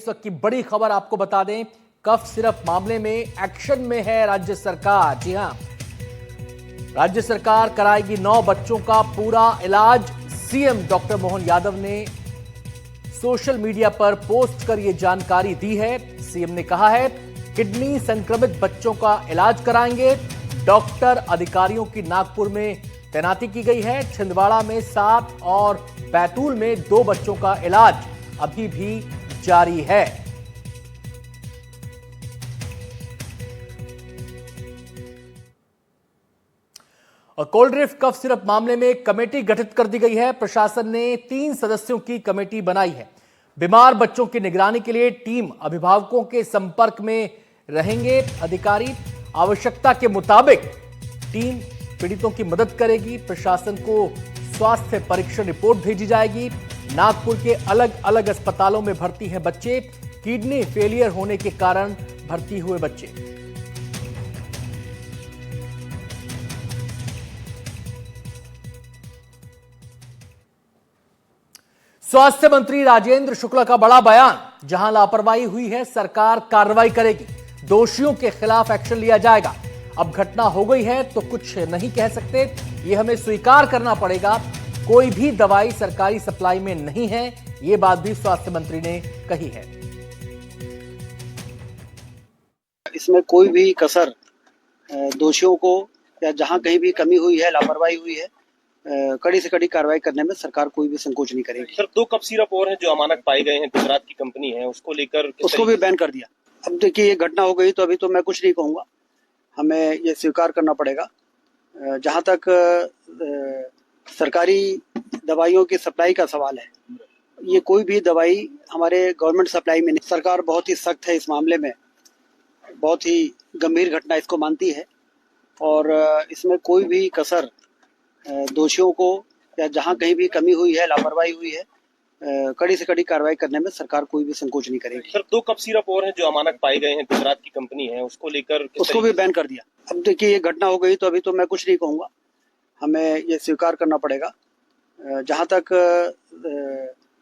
इस वक्त की बड़ी खबर आपको बता दें, कफ सिरप मामले में एक्शन में है राज्य सरकार। जी हां, राज्य सरकार कराएगी 9 बच्चों का पूरा इलाज। सीएम डॉक्टर मोहन यादव ने सोशल मीडिया पर पोस्ट कर यह जानकारी दी है। सीएम ने कहा है, किडनी संक्रमित बच्चों का इलाज कराएंगे। डॉक्टर अधिकारियों की नागपुर में तैनाती की गई है। छिंदवाड़ा में 7 और बैतूल में 2 बच्चों का इलाज अभी भी जारी है। और कोल्ड ड्रिफ्ट कफ सिरप मामले में कमेटी गठित कर दी गई है। प्रशासन ने 3 सदस्यों की कमेटी बनाई है। बीमार बच्चों की निगरानी के लिए टीम अभिभावकों के संपर्क में रहेंगे अधिकारी। आवश्यकता के मुताबिक टीम पीड़ितों की मदद करेगी। प्रशासन को स्वास्थ्य परीक्षण रिपोर्ट भेजी जाएगी। नागपुर के अलग अलग अस्पतालों में भर्ती हैं बच्चे। किडनी फेलियर होने के कारण भर्ती हुए बच्चे। स्वास्थ्य मंत्री राजेंद्र शुक्ला का बड़ा बयान, जहां लापरवाही हुई है सरकार कार्रवाई करेगी। दोषियों के खिलाफ एक्शन लिया जाएगा। अब घटना हो गई है तो कुछ नहीं कह सकते, यह हमें स्वीकार करना पड़ेगा। कोई भी दवाई सरकारी सप्लाई में नहीं है, यह बात भी स्वास्थ्य मंत्री ने कही है। इसमें कोई भी कसर दोषियों को या जहां कहीं भी कमी हुई है, लापरवाही हुई है, कड़ी से कड़ी कार्रवाई करने में सरकार कोई भी संकोच नहीं करेगी। सर, 2 कफ सिरप और हैं जो अमानक पाए गए हैं, गुजरात की कंपनी है, उसको लेकर उसको भी बैन कर दिया। अब देखिए, ये घटना हो गई तो अभी तो मैं कुछ नहीं कहूंगा, हमें ये स्वीकार करना पड़ेगा। जहां तक सरकारी दवाइयों की सप्लाई का सवाल है, ये कोई भी दवाई हमारे गवर्नमेंट सप्लाई में नहीं। सरकार बहुत ही सख्त है इस मामले में, बहुत ही गंभीर घटना इसको मानती है और इसमें कोई भी कसर दोषियों को या जहां कहीं भी कमी हुई है, लापरवाही हुई है, कड़ी से कड़ी कार्रवाई करने में सरकार कोई भी संकोच नहीं करेगी। सर, 2 कफ सिरप और हैं जो अमानक पाए गए हैं, गुजरात की कंपनी है, उसको लेकर उसको भी बैन कर दिया। अब देखिए, ये घटना हो गई तो अभी तो मैं कुछ नहीं कहूंगा, हमें ये स्वीकार करना पड़ेगा। जहां तक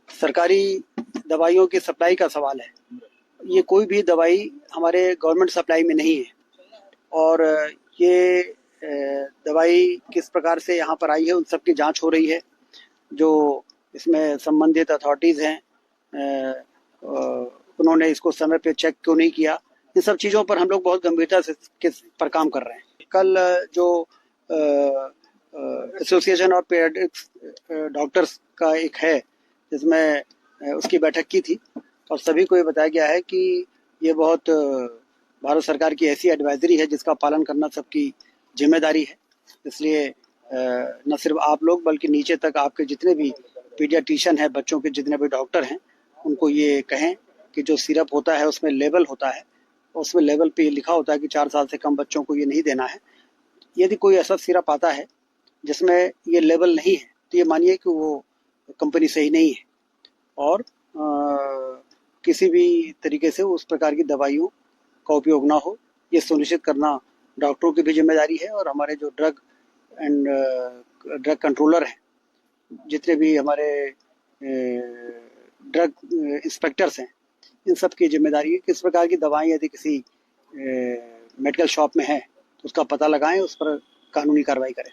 सरकारी दवाइयों की सप्लाई का सवाल है, ये कोई भी दवाई हमारे गवर्नमेंट सप्लाई में नहीं है और ये दवाई किस प्रकार से यहाँ पर आई है, उन सब की जांच हो रही है। जो इसमें संबंधित अथॉरिटीज़ हैं, उन्होंने इसको समय पे चेक क्यों नहीं किया, इन सब चीज़ों पर हम लोग बहुत गंभीरता से पर काम कर रहे हैं। कल जो एसोसिएशन ऑफ पीडियाट्रिक्स डॉक्टर्स का एक है, जिसमें उसकी बैठक की थी और सभी को ये बताया गया है कि ये बहुत भारत सरकार की ऐसी एडवाइजरी है जिसका पालन करना सबकी जिम्मेदारी है। इसलिए न सिर्फ आप लोग बल्कि नीचे तक आपके जितने भी पीडियाट्रिशियन हैं, बच्चों के जितने भी डॉक्टर हैं, उनको ये कहें कि जो सिरप होता है उसमें लेबल होता है, उसमें लेबल पे लिखा होता है कि 4 साल से कम बच्चों को ये नहीं देना है। यदि कोई ऐसा सिरप आता है जिसमें ये लेबल नहीं है तो ये मानिए कि वो कंपनी सही नहीं है और किसी भी तरीके से उस प्रकार की दवाइयों का उपयोग ना हो, ये सुनिश्चित करना डॉक्टरों की भी जिम्मेदारी है और हमारे जो ड्रग कंट्रोलर हैं, जितने भी हमारे ड्रग इंस्पेक्टर्स हैं, इन सब की जिम्मेदारी है कि इस प्रकार की दवाएं यदि किसी मेडिकल शॉप में है तो उसका पता लगाएं, उस पर कानूनी कार्रवाई करें।